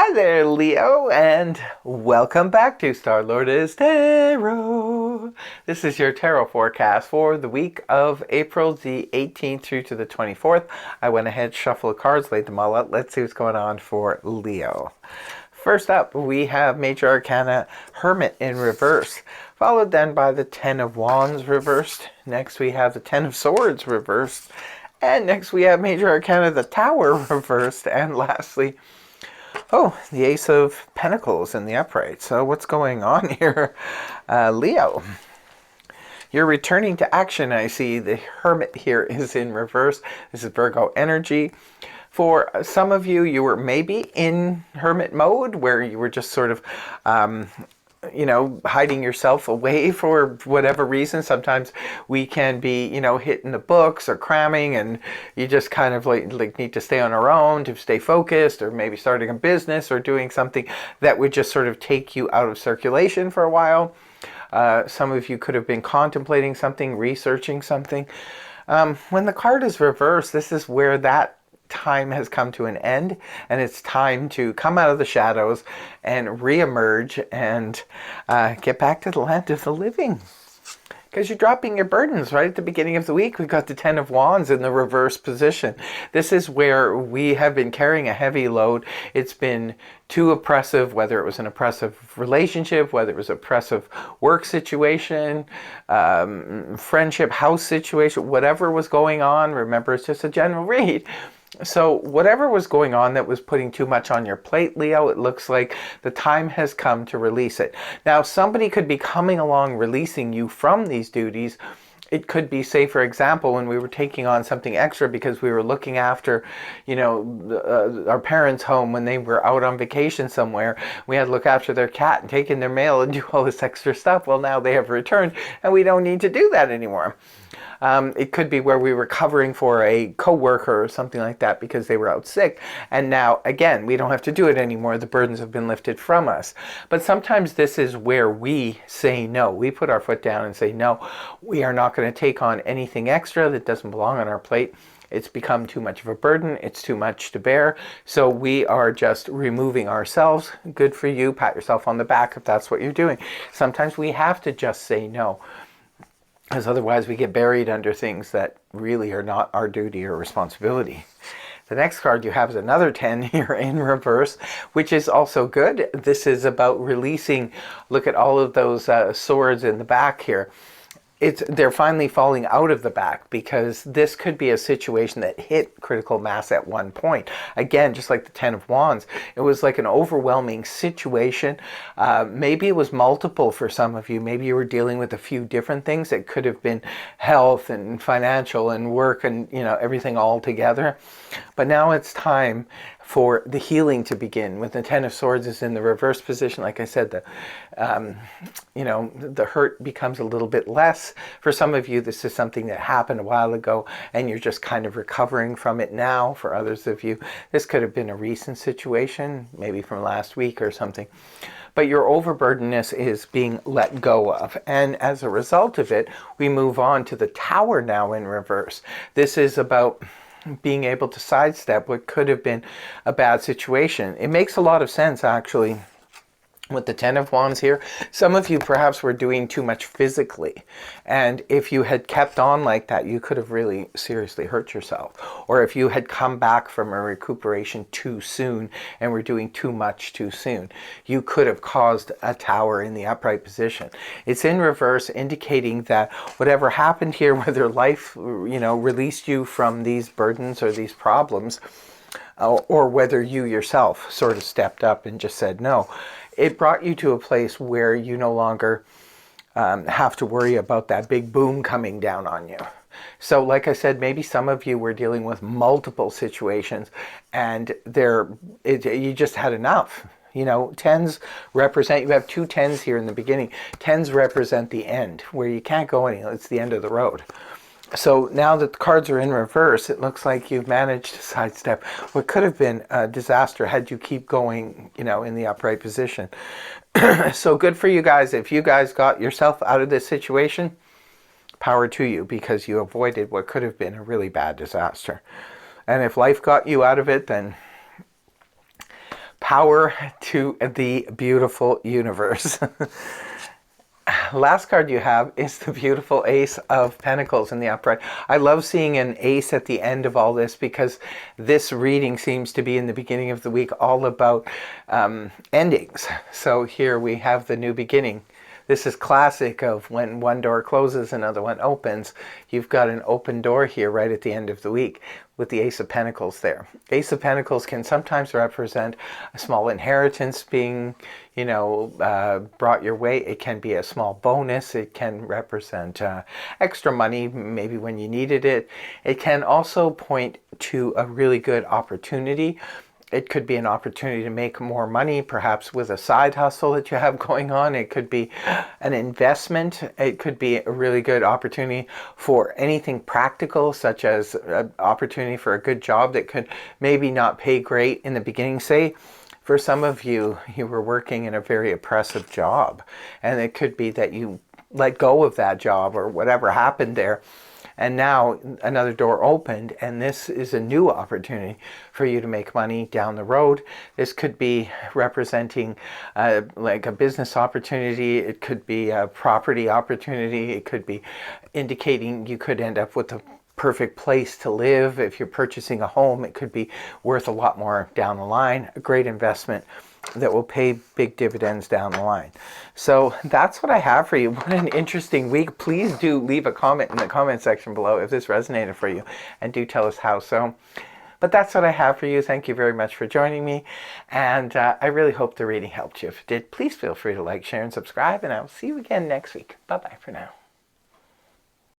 Hi there, Leo, and welcome back to Star-Lord's Tarot. This is your tarot forecast for the week of April the 18th through to the 24th. I went ahead, shuffled the cards, laid them all out. Let's see what's going on for Leo. First up, we have Major Arcana Hermit in reverse, followed then by the Ten of Wands reversed. Next we have the Ten of Swords reversed. And next we have Major Arcana the Tower reversed. And lastly, the Ace of Pentacles in the upright. So what's going on here? Leo, you're returning to action. I see the Hermit here is in reverse. This is Virgo energy. For some of you, you were maybe in Hermit mode where you were just sort of hiding yourself away for whatever reason. Sometimes we can be, hitting the books or cramming, and you just kind of like need to stay on our own to stay focused, or maybe starting a business or doing something that would just sort of take you out of circulation for a while. Some of you could have been contemplating something, researching something. When the card is reversed, this is where that time has come to an end, and it's time to come out of the shadows and re-emerge and get back to the land of the living, because you're dropping your burdens. Right at the beginning of the week, we've got the Ten of Wands in the reverse position. This is where we have been carrying a heavy load. It's been too oppressive, whether it was an oppressive relationship, whether it was an oppressive work situation, friendship, house situation, whatever was going on. Remember, it's just a general read. So whatever was going on that was putting too much on your plate, Leo, it looks like the time has come to release it. Now, somebody could be coming along releasing you from these duties. It could be, say, for example, when we were taking on something extra because we were looking after, our parents' home when they were out on vacation somewhere. We had to look after their cat and take in their mail and do all this extra stuff. Well, now they have returned and we don't need to do that anymore. It could be where we were covering for a coworker or something like that because they were out sick. And now, again, we don't have to do it anymore. The burdens have been lifted from us. But sometimes this is where we say no. We put our foot down and say, no, we are not going to take on anything extra that doesn't belong on our plate. It's become too much of a burden. It's too much to bear. So we are just removing ourselves. Good for you. Pat yourself on the back if that's what you're doing. Sometimes we have to just say no, because otherwise we get buried under things that really are not our duty or responsibility. The next card you have is another 10 here in reverse, which is also good. This is about releasing. Look at all of those swords in the back here. They're finally falling out of the back, because this could be a situation that hit critical mass at one point. Again, just like the Ten of Wands, it was like an overwhelming situation. Maybe it was multiple for some of you. Maybe you were dealing with a few different things. It could have been health and financial and work and everything all together. But now it's time for the healing to begin. When the Ten of Swords is in the reverse position, like I said, the hurt becomes a little bit less. For some of you, this is something that happened a while ago and you're just kind of recovering from it now. For others of you, this could have been a recent situation, maybe from last week or something. But your overburdenedness is being let go of. And as a result of it, we move on to the Tower now in reverse. This is about being able to sidestep what could have been a bad situation. It makes a lot of sense, actually, with the Ten of Wands here. Some of you perhaps were doing too much physically, and if you had kept on like that, you could have really seriously hurt yourself. Or if you had come back from a recuperation too soon and were doing too much too soon, you could have caused a Tower in the upright position. It's in reverse, indicating that whatever happened here, whether life released you from these burdens or these problems, or whether you yourself sort of stepped up and just said no, it brought you to a place where you no longer have to worry about that big boom coming down on you. So like I said, maybe some of you were dealing with multiple situations and you just had enough. Tens represent, you have two tens here in the beginning. Tens represent the end, where you can't go any, it's the end of the road. So now that the cards are in reverse, it looks like you've managed to sidestep what could have been a disaster had you keep going, in the upright position. So good for you guys. If you guys got yourself out of this situation, power to you, because you avoided what could have been a really bad disaster. And if life got you out of it, then Power to the beautiful universe. Last card you have is the beautiful Ace of Pentacles in the upright. I love seeing an ace at the end of all this, because this reading seems to be in the beginning of the week all about endings. So here we have the new beginning. This is classic of when one door closes, another one opens. You've got an open door here right at the end of the week with the Ace of Pentacles there. Ace of Pentacles can sometimes represent a small inheritance being, brought your way. It can be a small bonus. It can represent extra money, maybe when you needed it. It can also point to a really good opportunity. It could be an opportunity to make more money, perhaps with a side hustle that you have going on. It could be an investment. It could be a really good opportunity for anything practical, such as an opportunity for a good job that could maybe not pay great in the beginning. Say, for some of you, you were working in a very oppressive job, and it could be that you let go of that job or whatever happened there. And now another door opened, and this is a new opportunity for you to make money down the road. This could be representing like a business opportunity. It could be a property opportunity. It could be indicating you could end up with a perfect place to live. If you're purchasing a home, it could be worth a lot more down the line. A great investment that will pay big dividends down the line. So that's what I have for you. What an interesting week. Please do leave a comment in the comment section below if this resonated for you, and do tell us how so. But that's what I have for you. Thank you very much for joining me, and I really hope the reading helped you. If it did, please feel free to like, share, and subscribe, and I'll see you again next week. Bye-bye for now.